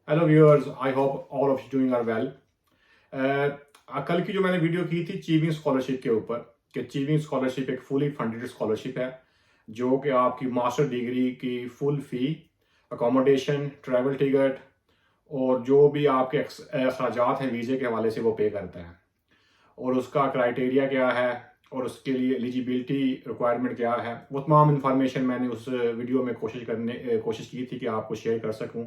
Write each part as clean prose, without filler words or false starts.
Hello viewers, I hope all of you doing are well. कल की जो मैंने वीडियो की थी चीविंग स्कॉलरशिप के ऊपर कि चीविंग स्कॉलरशिप एक फुली फंडेड स्कॉलरशिप है जो कि आपकी मास्टर डिग्री की फुल फी, अकोमोडेशन, ट्रैवल टिकट और जो भी आपके अखराजात हैं वीज़े के हवाले से वो पे करता है। और उसका क्राइटेरिया क्या है और उसके लिए एलिजिबिलिटी रिक्वायरमेंट क्या है, वो तमाम इन्फॉर्मेशन मैंने उस वीडियो में कोशिश की थी कि आपको शेयर कर सकूं।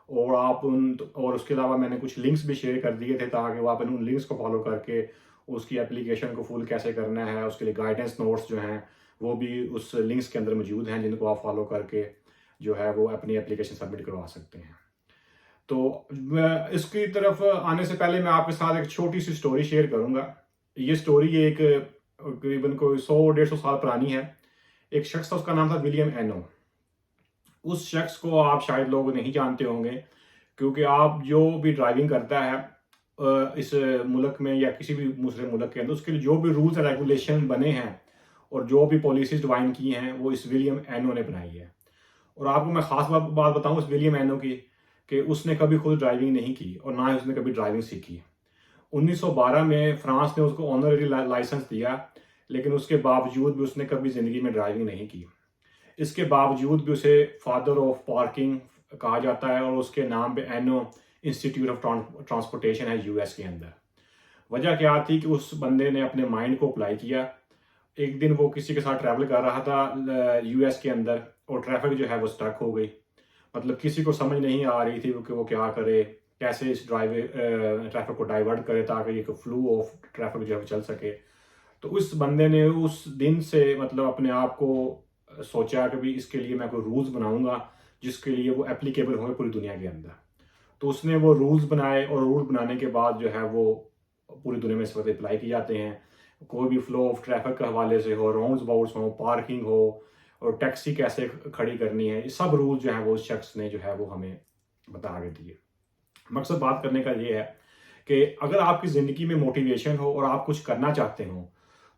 और आप उन और उसके अलावा मैंने कुछ लिंक्स भी शेयर कर दिए थे ताकि वो आप उन लिंक्स को फॉलो करके उसकी एप्लीकेशन को फुल कैसे करना है, उसके लिए गाइडेंस नोट्स जो हैं वो भी उस लिंक्स के अंदर मौजूद हैं, जिनको आप फॉलो करके जो है वो अपनी एप्लीकेशन सबमिट करवा सकते हैं। तो इसकी तरफ आने से पहले मैं आपके साथ एक छोटी सी स्टोरी शेयर करूंगा। ये स्टोरी एक करीबन कोई 100-150 साल पुरानी है। एक शख्स था, उसका नाम था विलियम एनो। उस शख्स को आप शायद लोग नहीं जानते होंगे क्योंकि आप जो भी ड्राइविंग करता है इस मुल्क में या किसी भी दूसरे मुल्क के अंदर, उसके लिए जो भी रूल्स एंड रेगुलेशन बने हैं और जो भी पॉलिसीज डिवाइन की हैं वो इस विलियम एनो ने बनाई है। और आपको मैं खास बात बताऊं इस विलियम एनो की कि उसने कभी खुद ड्राइविंग नहीं की और ना ही उसने कभी ड्राइविंग सीखी। 1912 में फ्रांस ने उसको ऑनररी लाइसेंस दिया, लेकिन उसके बावजूद भी उसने कभी ज़िंदगी में ड्राइविंग नहीं की। इसके बावजूद भी उसे फादर ऑफ पार्किंग कहा जाता है और उसके नाम पे एनो इंस्टीट्यूट ऑफ ट्रांसपोर्टेशन है यूएस के अंदर। वजह क्या थी कि उस बंदे ने अपने माइंड को अप्लाई किया। एक दिन वो किसी के साथ ट्रैवल कर रहा था यूएस के अंदर और ट्रैफिक जो है वो स्टक हो गई। मतलब किसी को समझ नहीं आ रही थी कि वो क्या करे, कैसे इस ट्रैफिक को डाइवर्ट करे ताकि एक फ्लो ऑफ ट्रैफिक जो है चल सके। तो उस बंदे ने उस दिन से मतलब अपने आप को सोचा कि भी इसके लिए मैं कोई रूल्स बनाऊंगा जिसके लिए वो एप्लीकेबल होंगे पूरी दुनिया के अंदर। तो उसने वो रूल्स बनाए और रूल बनाने के बाद जो है वो पूरी दुनिया में इस वक्त अप्लाई किए जाते हैं। कोई भी फ्लो ऑफ ट्रैफिक के हवाले से हो, राउंड अबाउट्स हो, पार्किंग हो और टैक्सी कैसे खड़ी करनी है, ये सब रूल जो है वो उस शख्स ने जो है वो हमें बता के दिए। मकसद बात करने का ये है कि अगर आपकी ज़िंदगी में मोटिवेशन हो और आप कुछ करना चाहते हो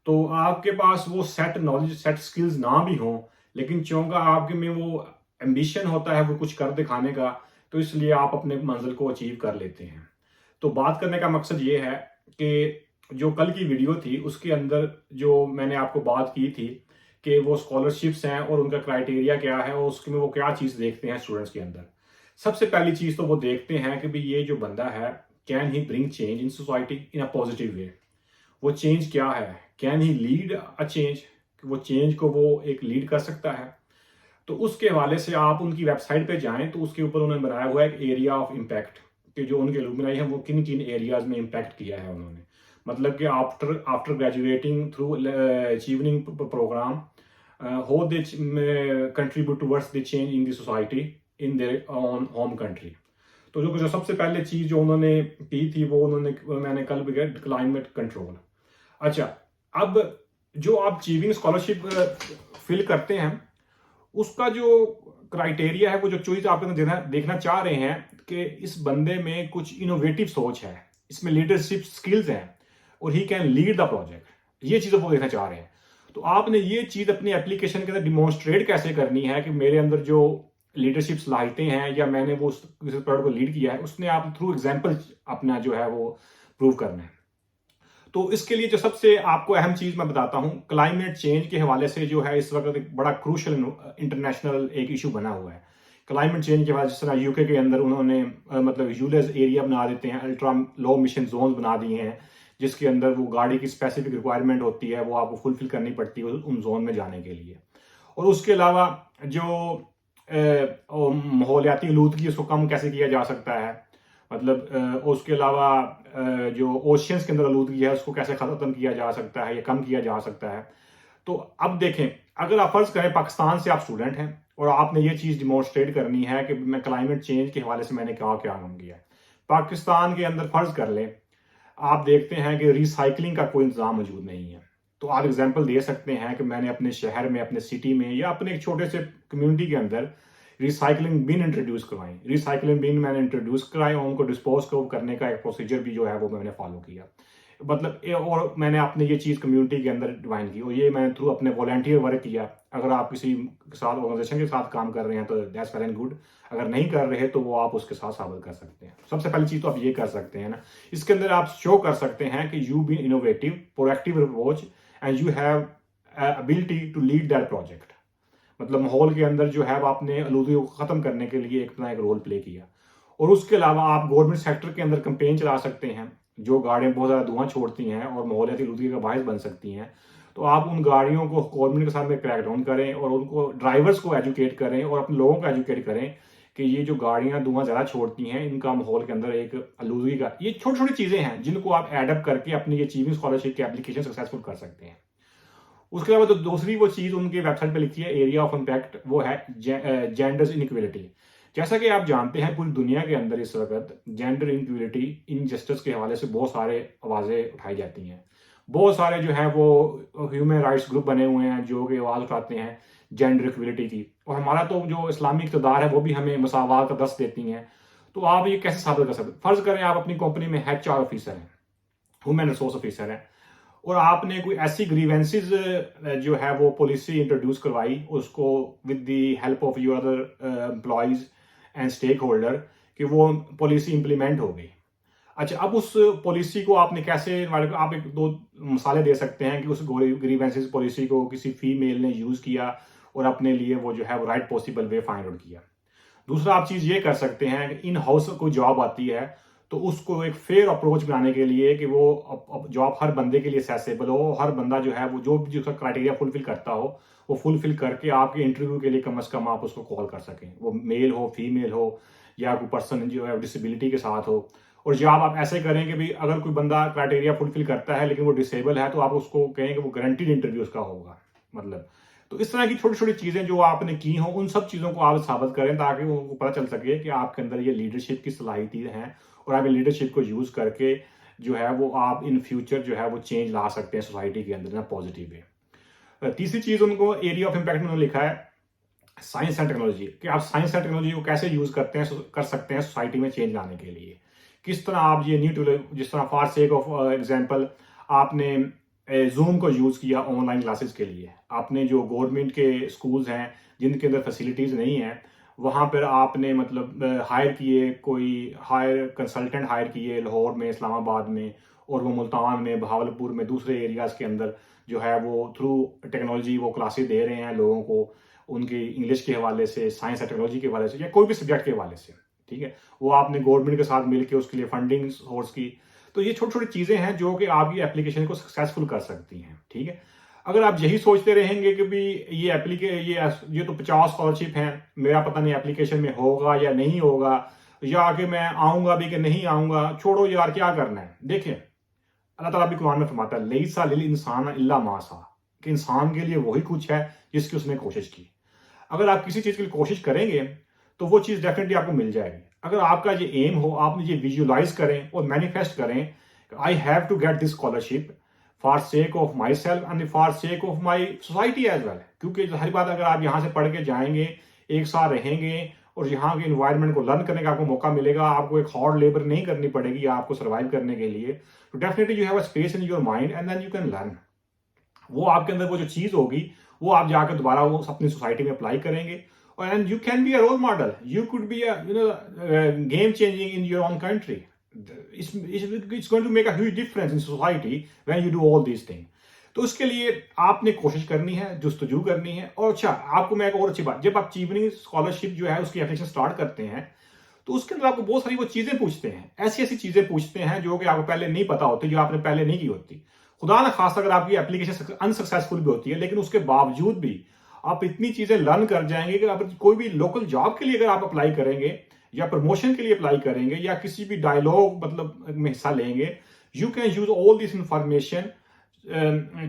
तो आपके पास वो सेट नॉलेज, सेट स्किल्स ना भी हो, लेकिन चूंकि आपके में वो एम्बिशन होता है वो कुछ कर दिखाने का, तो इसलिए आप अपने मंजिल को अचीव कर लेते हैं। तो बात करने का मकसद ये है कि जो कल की वीडियो थी उसके अंदर जो मैंने आपको बात की थी कि वो स्कॉलरशिप्स हैं और उनका क्राइटेरिया क्या है और उसमें वो क्या चीज़ देखते हैं स्टूडेंट्स के अंदर। सबसे पहली चीज़ तो वो देखते हैं कि भाई ये जो बंदा है, can he bring change in society in a positive way. वो चेंज क्या है, can he lead a change, वो चेंज को वो एक लीड कर सकता है। तो उसके हवाले से आप उनकी वेबसाइट पे जाएं तो उसके ऊपर उन्होंने बनाया हुआ है एक एरिया ऑफ इम्पैक्ट कि जो उनके एलुमनाई हैं वो किन किन एरियाज में इम्पैक्ट किया है उन्होंने। मतलब कि after after graduating through achieving program how they contribute towards the change in the society in their own home country। तो जो सबसे पहले चीज जो उन्होंने की थी वो मैंने कल भी कहा, क्लाइमेट कंट्रोल। अच्छा, अब जो आप अचीविंग स्कॉलरशिप फिल करते हैं उसका जो क्राइटेरिया है, वो जो चीज आप देखना चाह रहे हैं कि इस बंदे में कुछ इनोवेटिव सोच है, इसमें लीडरशिप स्किल्स हैं और he can lead the project, ये चीजों को देखना चाह रहे हैं। तो आपने ये चीज अपनी एप्लीकेशन के अंदर डिमॉन्स्ट्रेट कैसे करनी है कि मेरे अंदर जो लीडरशिप सलाहितें हैं या मैंने वो किसी प्रोडक्ट को लीड किया है, उसने आप थ्रू एग्जाम्पल अपना जो है वो प्रूव करना है। तो इसके लिए जो सबसे आपको अहम चीज मैं बताता हूं, क्लाइमेट चेंज के हवाले से जो है इस वक्त एक बड़ा क्रूशल इंटरनेशनल एक इशू बना हुआ है। क्लाइमेट चेंज के बाद जिस तरह यूके के अंदर उन्होंने मतलब यूलेज एरिया बना देते हैं, अल्ट्रा लो मिशन जोन बना दिए हैं, जिसके अंदर वो गाड़ी की स्पेसिफिक रिक्वायरमेंट होती है वो आपको फुलफिल करनी पड़ती है उन जोन में जाने के लिए। और उसके अलावा जो माहौलियाती आलूदगी उसको कम कैसे किया जा सकता है, मतलब उसके अलावा जो ओशियंस के अंदर आलूदगी है उसको कैसे खत्म किया जा सकता है या कम किया जा सकता है। तो अब देखें, अगर आप फर्ज करें पाकिस्तान से आप स्टूडेंट हैं और आपने ये चीज डिमॉन्स्ट्रेट करनी है कि मैं क्लाइमेट चेंज के हवाले से मैंने क्या क्या काम किया है। पाकिस्तान के अंदर फर्ज कर लें आप देखते हैं कि रिसाइकलिंग का कोई इंतजाम मौजूद नहीं है। तो आप एग्जाम्पल दे सकते हैं कि मैंने अपने शहर में, अपने सिटी में या अपने एक छोटे से कम्युनिटी के अंदर रिसाइकलिंग बिन इंट्रोड्यूस करवाई। रिसाइकलिंग बिन मैंने इंट्रोड्यूस कराए और उनको डिस्पोज करने का एक प्रोसीजर भी जो है वो मैंने फॉलो किया। मतलब और मैंने अपने ये चीज़ कम्युनिटी के अंदर डिवाइन की और ये मैंने थ्रू अपने वॉलंटियर वर्क किया अगर आप किसी के साथ ऑर्गेनाइजेशन के साथ काम कर रहे हैं तो दैट्स वेल एंड गुड, अगर नहीं कर रहे तो वो आप उसके साथ साबित कर सकते हैं। सबसे पहली चीज़ तो आप ये कर सकते हैं ना, इसके अंदर आप शो कर सकते हैं कि you been innovative, proactive approach and you have ability to lead that project. मतलब माहौल के अंदर जो है वो आपने आलूदगी को ख़त्म करने के लिए एक रोल प्ले किया। और उसके अलावा आप गवर्नमेंट सेक्टर के अंदर कैंपेन चला सकते हैं, जो गाड़ियाँ बहुत ज़्यादा धुआं छोड़ती हैं और माहौलियाती आलूदगी का बायस बन सकती हैं, तो आप उन गाड़ियों को गवर्नमेंट के साथ में क्रैकडाउन करें और उनको ड्राइवर्स को एजुकेट करें और अपने लोगों को एजुकेट करें कि ये जो गाड़ियाँ धुआं ज़्यादा छोड़ती हैं इनका माहौल के अंदर एक आलूदगी का, ये छोटी छोटी चीज़ें हैं जिनको आप एडअप करके अपनी ये अचीविंग स्कॉलरशिप की एप्लीकेशन सक्सेसफुल कर सकते हैं। उसके अलावा तो दूसरी वो चीज़ उनकी वेबसाइट पे लिखी है एरिया ऑफ इम्पैक्ट, वो है जेंडर्स इनइक्वलिटी। जैसा कि आप जानते हैं पूरी दुनिया के अंदर इस वक्त जेंडर इनइक्वलिटी, इनजस्टिस के हवाले से बहुत सारे आवाज़ें उठाई जाती हैं। बहुत सारे जो हैं वो ह्यूमन राइट्स ग्रुप बने हुए हैं जो कि आवाज़ उठाते हैं जेंडर इक्वलिटी की, और हमारा तो जो इस्लामी इक़्तिदार है वो भी हमें मसावात का दस्त देती हैं। तो आप ये कैसे साबित कर सकते हैं? फ़र्ज़ करें आप अपनी कंपनी में HR ऑफिसर हैं, ह्यूमन रिसोर्स ऑफिसर हैं, और आपने कोई ऐसी ग्रीवेंसेस जो है वो पॉलिसी इंट्रोड्यूस करवाई उसको with the help of your other employees and stakeholder कि वो पॉलिसी इंप्लीमेंट हो गई। अच्छा, अब उस पॉलिसी को आपने कैसे, आप एक दो मिसालें दे सकते हैं कि उस ग्रीवेंसेस पॉलिसी को किसी फीमेल ने यूज़ किया और अपने लिए वो जो है वो right possible way find out किया। दूसरा आप चीज़ ये कर सकते हैं कि इन हाउस कोई जॉब आती है तो उसको एक फेयर अप्रोच बनाने के लिए कि वो जॉब हर बंदे के लिए एक्सेसिबल हो, हर बंदा जो है वो जो भी उसका क्राइटेरिया फुलफिल करता हो वो फुलफिल करके आपके इंटरव्यू के लिए कम से कम आप उसको कॉल कर सकें, वो मेल हो, फीमेल हो, या कोई पर्सन जो है डिसेबिलिटी के साथ हो। और जॉब आप ऐसे करें कि भाई अगर कोई बंदा क्राइटेरिया फुलफिल करता है लेकिन वो डिसेबल है तो आप उसको कहें कि वो गारंटीड इंटरव्यू उसका होगा। मतलब तो इस तरह की छोटी छोटी चीज़ें जो आपने की हों उन सब चीज़ों को आप साबित करें ताकि उनको पता चल सके कि आपके अंदर ये लीडरशिप की सलाहियतें हैं और आप लीडरशिप को यूज़ करके जो है वो आप इन फ्यूचर जो है वो चेंज ला सकते हैं सोसाइटी के अंदर ना पॉजिटिव वे। तीसरी चीज़ उनको एरिया ऑफ इम्पैक्ट में उन्होंने लिखा है साइंस एंड टेक्नोलॉजी, कि आप साइंस एंड टेक्नोलॉजी को कैसे यूज़ कर सकते हैं सोसाइटी में चेंज लाने के लिए। किस तरह आप ये न्यू, जिस तरह फॉर सेक ऑफ एग्जांपल आपने जूम को यूज़ किया ऑनलाइन क्लासेस के लिए, आपने जो गवर्नमेंट के स्कूल्स हैं जिनके अंदर फैसिलिटीज़ नहीं हैं वहाँ पर आपने मतलब हायर किए, कोई हायर कंसल्टेंट हायर किए लाहौर में, इस्लामाबाद में, और वो मुल्तान में, बहावलपुर में, दूसरे एरियाज़ के अंदर जो है वो थ्रू टेक्नोलॉजी वो क्लासेस दे रहे हैं लोगों को, उनके इंग्लिश के हवाले से, साइंस एंड टेक्नोलॉजी के हवाले से, या कोई भी सब्जेक्ट के हवाले से। ठीक है, वो आपने गवर्नमेंट के साथ मिलकर उसके लिए फंडिंग सोर्स की। तो ये छोटी छोटी चीज़ें हैं जो कि आपकी एप्लीकेशन को सक्सेसफुल कर सकती हैं। ठीक है, अगर आप यही सोचते रहेंगे कि भी ये तो 50 स्कॉलरशिप हैं, मेरा पता नहीं एप्लीकेशन में होगा या नहीं होगा, या कि मैं आऊँगा भी कि नहीं आऊँगा, छोड़ो यार क्या करना है। देखिए अल्लाह ताला भी कुरान में फरमाता है लैसा लिल इंसान इल्ला मा सा, कि इंसान के लिए वही कुछ है जिसकी उसने कोशिश की। अगर आप किसी चीज़ के लिए कोशिश करेंगे तो वो चीज़ डेफिनेटली आपको मिल जाएगी। अगर आपका ये एम हो, आपने ये विजुलाइज करें और मैनिफेस्ट करें, I have to get this scholarship for sake of myself and for sake of my society as well. क्योंकि हर बात अगर आप यहाँ से पढ़ के जाएंगे, एक साल रहेंगे और यहाँ के इन्वायरमेंट को लर्न करने का आपको मौका मिलेगा, आपको एक हार्ड लेबर नहीं करनी पड़ेगी आपको सर्वाइव करने के लिए, तो definitely you have a space in your mind and then you can learn. वो आपके अंदर वो जो चीज़ होगी वो आप जाकर दोबारा वो अपनी सोसाइटी में अप्लाई करेंगे, and you can be a role model. You could be a game changing in your own country. It's going to make a huge difference in society when you do all these things. तो उसके लिए आपने कोशिश करनी है, जुस्तजू करनी है। और अच्छा, आपको मैं एक और अच्छी बात, जब आप अचीविंग स्कॉलरशिप जो है उसकी एप्लीकेशन स्टार्ट करते हैं तो उसके अंदर आपको बहुत सारी वो चीज़ें पूछते हैं, ऐसी ऐसी चीज़ें पूछते हैं जो कि आपको पहले नहीं पता होती, जो आपने पहले नहीं की होती। खुदा न खास अगर आपकी एप्लीकेशन अनसक्सेसफुल भी होती है लेकिन उसके बावजूद भी आप इतनी चीज़ें लर्न कर जाएंगे कि आप कोई भी लोकल जॉब के लिए अगर आप अप्लाई करेंगे या प्रमोशन के लिए अप्लाई करेंगे या किसी भी डायलॉग मतलब में हिस्सा लेंगे, you can use all this information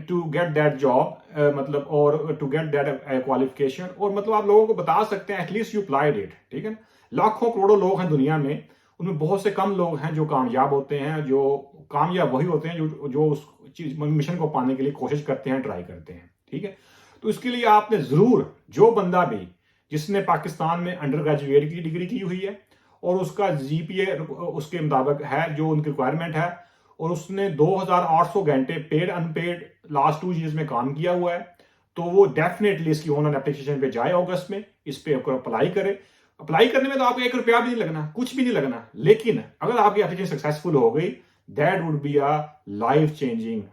to get that job, मतलब और टू गेट दैट क्वालिफिकेशन, और मतलब आप लोगों को बता सकते हैं एटलीस्ट यू अप्लाइड इट। ठीक है, लाखों करोड़ों लोग हैं दुनिया में, उनमें बहुत से कम लोग हैं जो कामयाब होते हैं। जो कामयाब वही होते हैं जो उस चीज मिशन को पाने के लिए कोशिश करते हैं, ट्राई करते हैं। ठीक है, तो इसके लिए आपने ज़रूर, जो बंदा भी जिसने पाकिस्तान में अंडर ग्रेजुएट की डिग्री की हुई है और उसका GPA उसके मुताबिक है जो उनकी रिक्वायरमेंट है, और उसने 2800 घंटे पेड अनपेड लास्ट 2 ईयर्स में काम किया हुआ है, तो वो डेफिनेटली इसकी ऑनलाइन एप्लीकेशन पे जाए अगस्त में, इस पे अप्लाई करे। अप्लाई करने में तो आपको 1 रुपया भी नहीं लगना, कुछ भी नहीं लगना, लेकिन अगर आपकी एप्लीकेशन सक्सेसफुल हो गई, that would be a life changing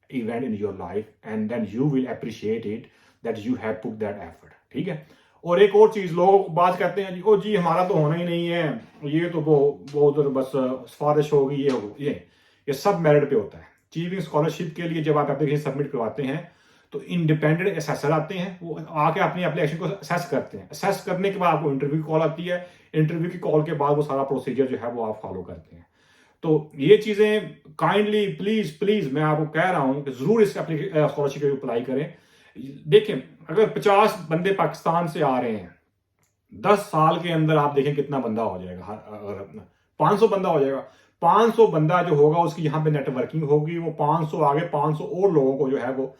event in your life and then you will appreciate it that you have put that effort. ठीक है। और एक और चीज, लोग बात करते हैं जी, ओ जी हमारा तो होना ही नहीं है, ये तो वो उधर बस सिफारिश होगी, ये हो ये सब मेरिट पे होता है। अचीविंग स्कॉलरशिप के लिए जब आप एप्लीकेशन सबमिट करवाते हैं तो इंडिपेंडेंट असेसर आते हैं, वो आके अपनी एप्लीकेशन को असेस करते हैं। असेस करने के बाद आपको इंटरव्यू कॉल आती है, इंटरव्यू की कॉल के बाद वो सारा प्रोसीजर जो है वो आप फॉलो करते हैं। तो ये चीजें काइंडली प्लीज प्लीज मैं आपको कह रहा हूं कि जरूर इस स्कॉलरशिप के अप्लाई करें। देखें, अगर 50 बंदे पाकिस्तान से आ रहे हैं, 10 साल के अंदर आप देखें कितना बंदा हो जाएगा। अगर 500 बंदा हो जाएगा, 500 बंदा जो होगा उसकी यहाँ पे नेटवर्किंग होगी, वो 500 आगे 500 और लोगों को जो है वो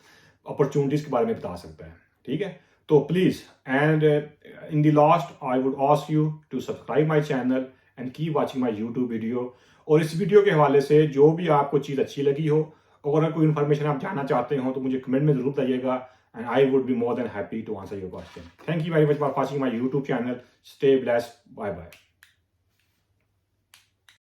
अपॉर्चुनिटीज के बारे में बता सकता है। ठीक है। तो please and in the last I would ask you to subscribe my channel and keep watching my YouTube video. और इस वीडियो के हवाले से जो भी आपको चीज अच्छी लगी हो, अगर कोई इन्फॉर्मेशन आप जानना चाहते हो तो मुझे कमेंट में जरूर बताइएगा and I would be more than happy to answer your question. Thank you very much for watching my YouTube channel. Stay blessed. Bye bye.